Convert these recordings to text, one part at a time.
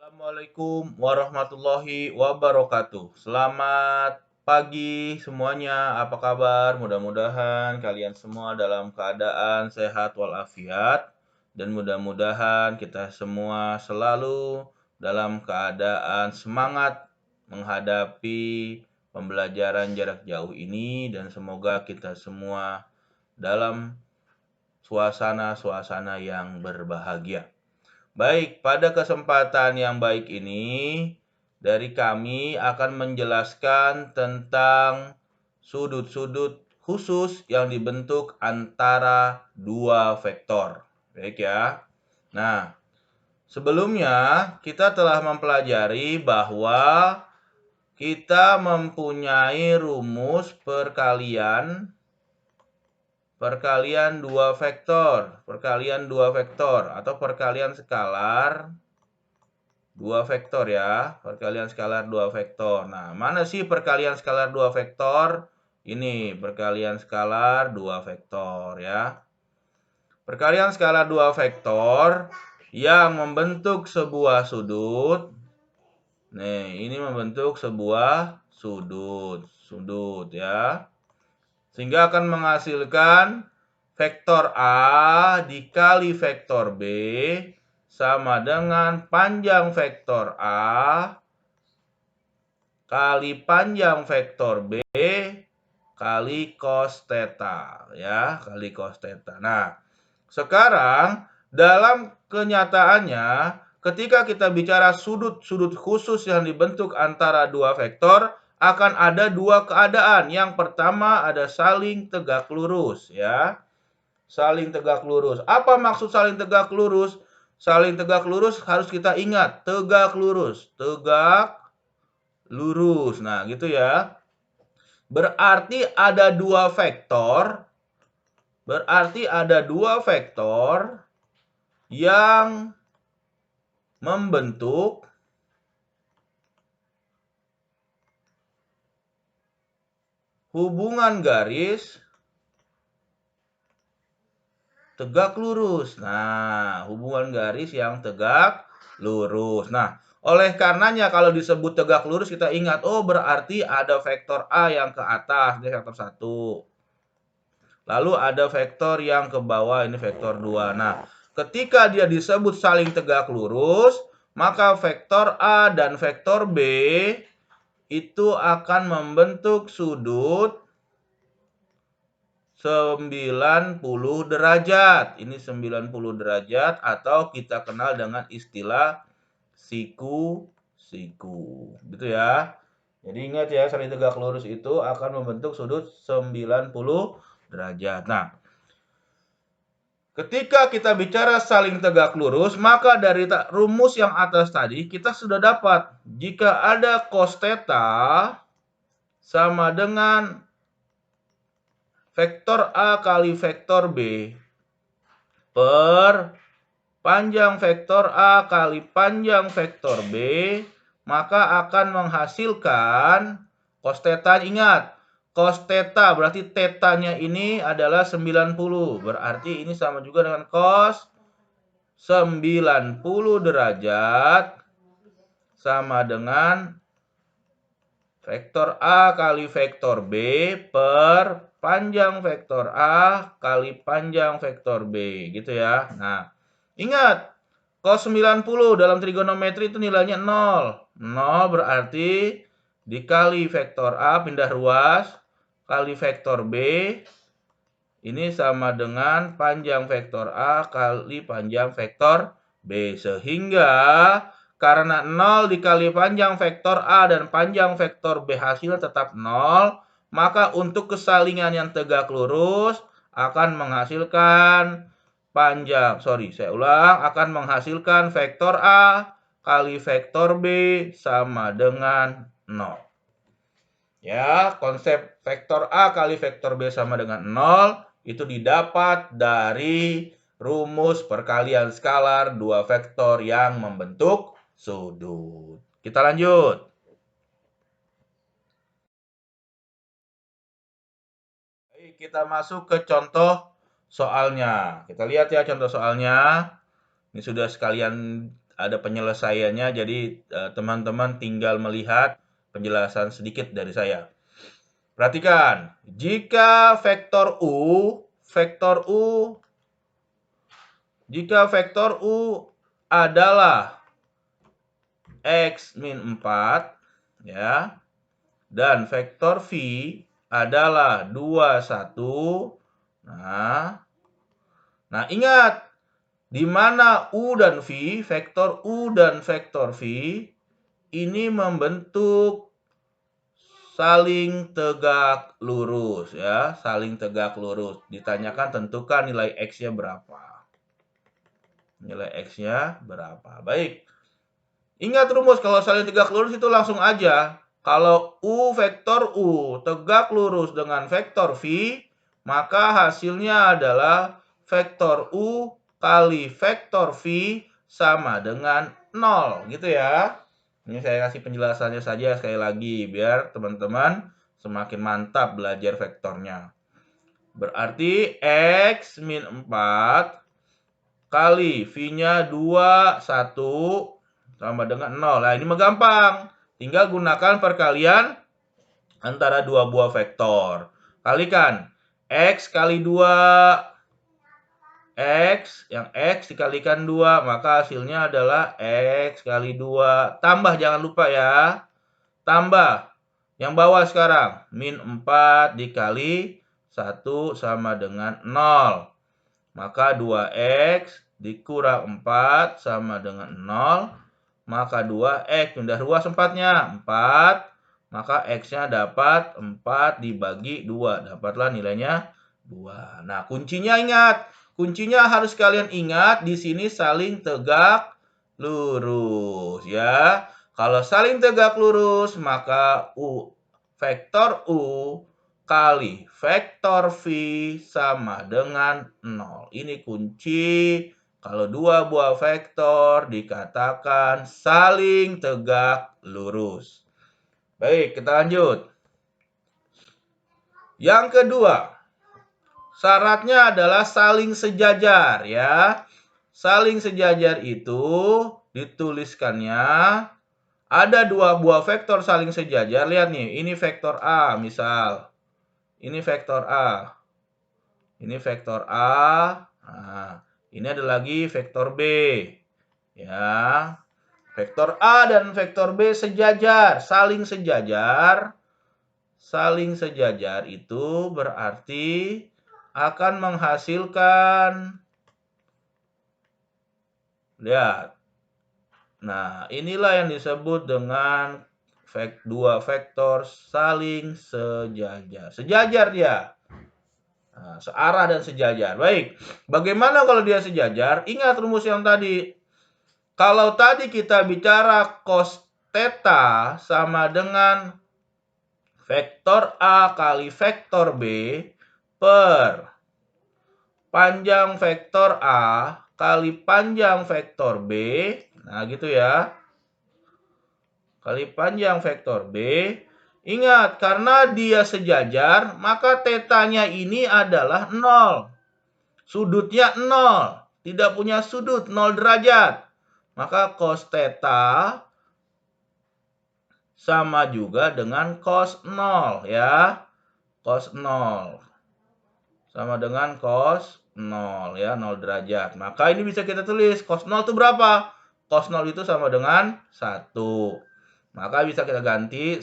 Assalamualaikum warahmatullahi wabarakatuh. Selamat pagi semuanya. Apa kabar? Mudah-mudahan kalian semua dalam keadaan sehat walafiat dan mudah-mudahan kita semua selalu dalam keadaan semangat menghadapi pembelajaran jarak jauh ini dan semoga kita semua dalam suasana-suasana yang berbahagia. Baik, pada kesempatan yang baik ini, dari kami akan menjelaskan tentang sudut-sudut khusus yang dibentuk antara dua vektor. Baik ya. Nah, sebelumnya kita telah mempelajari bahwa kita mempunyai rumus perkalian dua vektor, atau perkalian skalar dua vektor ya, perkalian skalar dua vektor. Nah, mana sih perkalian skalar dua vektor? Ini perkalian skalar dua vektor ya. Perkalian skalar dua vektor yang membentuk sebuah sudut. Nih, ini membentuk sebuah sudut ya. Sehingga akan menghasilkan vektor A dikali vektor B sama dengan panjang vektor A kali panjang vektor B kali cos theta ya, kali cos theta. Nah, sekarang dalam kenyataannya ketika kita bicara sudut-sudut khusus yang dibentuk antara dua vektor, akan ada dua keadaan. Yang pertama ada saling tegak lurus ya. Saling tegak lurus. Apa maksud saling tegak lurus? Saling tegak lurus harus kita ingat, tegak lurus, tegak lurus. Nah, gitu ya. Berarti ada dua vektor yang membentuk hubungan garis tegak lurus. Nah, hubungan garis yang tegak lurus. Nah, oleh karenanya kalau disebut tegak lurus kita ingat, oh berarti ada vektor A yang ke atas, ini vektor 1. Lalu ada vektor yang ke bawah, ini vektor 2. Nah, ketika dia disebut saling tegak lurus, maka vektor A dan vektor B itu akan membentuk sudut 90 derajat. Ini 90 derajat atau kita kenal dengan istilah siku-siku. Gitu ya. Jadi ingat ya, saling tegak lurus itu akan membentuk sudut 90 derajat. Nah, ketika kita bicara saling tegak lurus, maka dari rumus yang atas tadi kita sudah dapat jika ada cos theta sama dengan vektor A kali vektor B per panjang vektor A kali panjang vektor B, maka akan menghasilkan cos theta. Ingat, cos theta berarti tetanya ini adalah 90. Berarti ini sama juga dengan cos 90 derajat sama dengan vektor A kali vektor B per panjang vektor A kali panjang vektor B, gitu ya. Nah, ingat, cos 90 dalam trigonometri itu nilainya 0. 0 berarti dikali vektor A, pindah ruas, kali vektor B, ini sama dengan panjang vektor A kali panjang vektor B. Sehingga karena 0 dikali panjang vektor A dan panjang vektor B hasil tetap 0, maka untuk kesalingan yang tegak lurus akan menghasilkan akan menghasilkan vektor A kali vektor B sama dengan 0. Ya, konsep vektor A kali vektor B sama dengan 0 itu didapat dari rumus perkalian skalar dua vektor yang membentuk sudut. Kita lanjut. Baik, kita masuk ke contoh soalnya. Kita lihat ya contoh soalnya. Ini sudah sekalian ada penyelesaiannya, jadi teman-teman tinggal melihat penjelasan sedikit dari saya. Perhatikan, jika vektor U adalah X min 4, ya, dan vektor V adalah 2, 1. Nah, ingat, di mana vektor U dan vektor V ini membentuk saling tegak lurus, ya, saling tegak lurus. Ditanyakan tentukan nilai X-nya berapa. Nilai X-nya berapa. Baik. Ingat rumus, kalau saling tegak lurus itu langsung aja. Kalau vektor U tegak lurus dengan vektor V, maka hasilnya adalah vektor U kali vektor V sama dengan 0. Gitu ya. Ini saya kasih penjelasannya saja sekali lagi, biar teman-teman semakin mantap belajar vektornya. Berarti X min 4 kali V-nya 2, 1 sama dengan 0. Nah, ini mah gampang. Tinggal gunakan perkalian antara dua buah vektor. Kalikan. X kali 2. X, yang X dikalikan 2. Maka hasilnya adalah X kali 2. Tambah, jangan lupa ya. Tambah. Yang bawah sekarang. Min 4 dikali 1 sama dengan 0. Maka 2X dikurang 4 sama dengan 0. Maka 2X, pindah ruas 4-nya, 4. Maka X-nya dapat 4 dibagi 2. Dapatlah nilainya 2. Nah, kuncinya ingat. Kuncinya harus kalian ingat, di sini saling tegak lurus, ya. Kalau saling tegak lurus, maka vektor U kali vektor V sama dengan 0. Ini kunci kalau dua buah vektor dikatakan saling tegak lurus. Baik, kita lanjut. Yang kedua, syaratnya adalah saling sejajar, ya. Saling sejajar itu dituliskannya ada dua buah vektor saling sejajar. Lihat nih, ini vektor A misal. Ini vektor A. Ini vektor A. Nah, ini ada lagi vektor B. Ya. Vektor A dan vektor B sejajar, saling sejajar. Saling sejajar itu berarti akan menghasilkan, lihat. Nah, inilah yang disebut dengan dua vektor saling sejajar. Sejajar dia. Nah, searah dan sejajar. Baik, bagaimana kalau dia sejajar? Ingat rumus yang tadi. Kalau tadi kita bicara cos theta sama dengan vektor A kali vektor B per panjang vektor A kali panjang vektor B. Nah, gitu ya. Kali panjang vektor B. Ingat, karena dia sejajar, maka tetanya ini adalah 0. Sudutnya 0. Tidak punya sudut, 0 derajat. Maka cos theta sama juga dengan cos 0, ya. Cos 0. Sama dengan cos 0, ya, 0 derajat. Maka ini bisa kita tulis, cos 0 itu berapa? Cos 0 itu sama dengan 1. Maka bisa kita ganti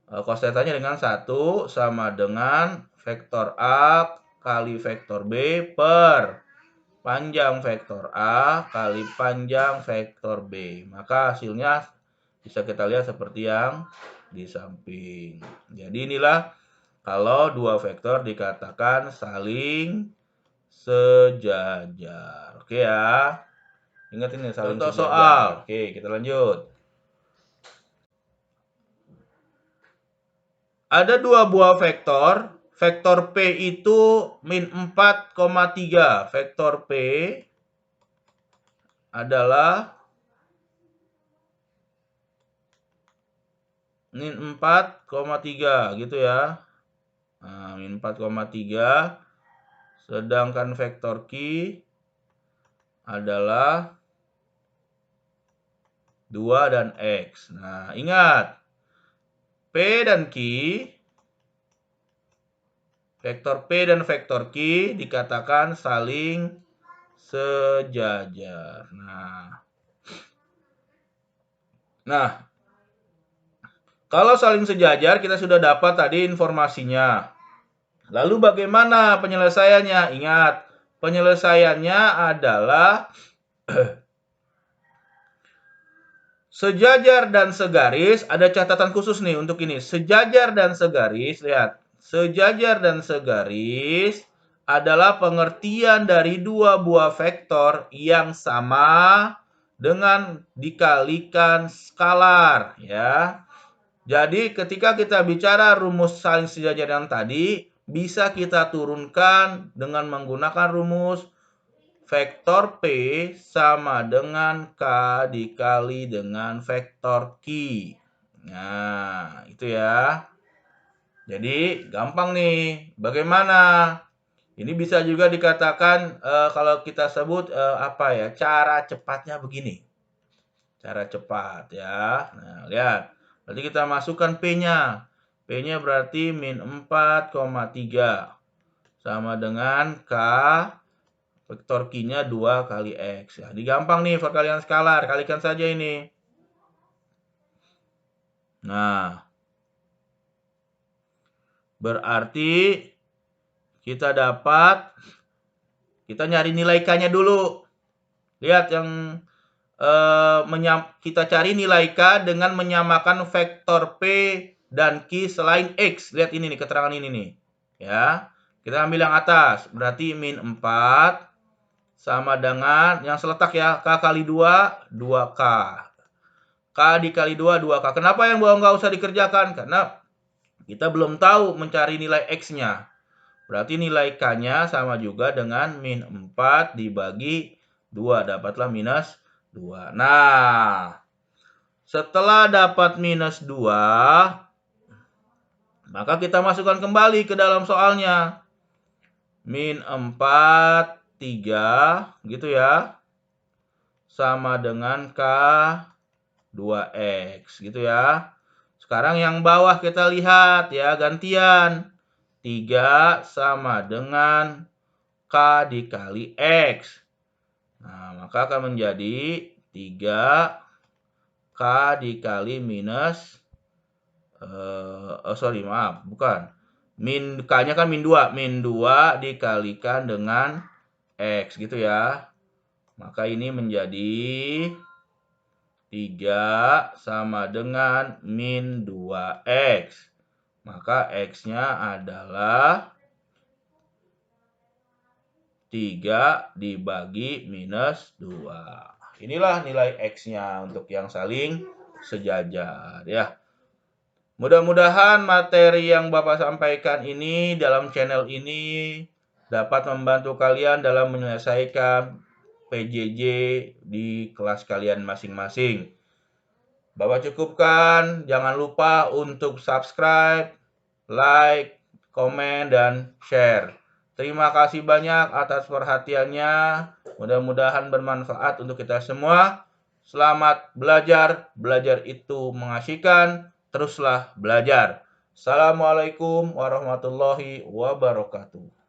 cos theta-nya dengan 1 sama dengan vektor A kali vektor B per panjang vektor A kali panjang vektor B. Maka hasilnya bisa kita lihat seperti yang di samping. Jadi inilah kalau dua vektor dikatakan saling sejajar. Oke ya. Ingat ini saling sejajar. Contoh soal. Oke, kita lanjut. Ada dua buah vektor. Vektor P itu min 4,3. Vektor P adalah min 4,3 gitu ya. Nah, min 4,3. Sedangkan vektor Q adalah 2 dan X. Nah, ingat. P dan Q, vektor P dan vektor Q dikatakan saling sejajar. Nah, kalau saling sejajar kita sudah dapat tadi informasinya. Lalu bagaimana penyelesaiannya? Ingat, penyelesaiannya adalah sejajar dan segaris. Ada catatan khusus nih untuk ini. Sejajar dan segaris, lihat. Sejajar dan segaris adalah pengertian dari dua buah vektor yang sama dengan dikalikan skalar, ya. Jadi ketika kita bicara rumus saling sejajar yang tadi, bisa kita turunkan dengan menggunakan rumus vektor P sama dengan K dikali dengan vektor Q. Nah, itu ya. Jadi gampang nih. Bagaimana? Ini bisa juga dikatakan kalau kita sebut apa ya? Cara cepatnya begini. Cara cepat ya. Nah, lihat. Berarti kita masukkan P-nya. P-nya berarti min 4,3. Sama dengan K. Vektor Q-nya 2 kali X. Jadi gampang nih perkalian skalar. Kalikan saja ini. Nah. Berarti kita dapat. Kita nyari nilai K-nya dulu. Lihat yang kita cari nilai K dengan menyamakan vektor P dan Q selain X. Lihat ini nih, keterangan ini nih. Ya. Kita ambil yang atas. Berarti min 4 sama dengan yang seletak ya. K kali 2, 2K. K dikali 2, 2K. Kenapa yang bawah nggak usah dikerjakan? Karena kita belum tahu mencari nilai X-nya. Berarti nilai K-nya sama juga dengan min 4 dibagi 2. Dapatlah minus 2. Nah, setelah dapat minus 2, maka kita masukkan kembali ke dalam soalnya. Min 4, 3, gitu ya. Sama dengan K 2X, gitu ya. Sekarang yang bawah kita lihat ya, gantian. 3 sama dengan K dikali X. Nah, maka akan menjadi 3 K dikali minus K-nya kan min 2. Min 2 dikalikan dengan X gitu ya. Maka ini menjadi 3 sama dengan min 2X. Maka X-nya adalah 3 dibagi minus 2. Inilah nilai X-nya untuk yang saling sejajar ya. Mudah-mudahan materi yang Bapak sampaikan ini dalam channel ini dapat membantu kalian dalam menyelesaikan PJJ di kelas kalian masing-masing. Bapak cukupkan, jangan lupa untuk subscribe, like, komen, dan share. Terima kasih banyak atas perhatiannya. Mudah-mudahan bermanfaat untuk kita semua. Selamat belajar. Belajar itu mengasihkan. Teruslah belajar. Assalamualaikum warahmatullahi wabarakatuh.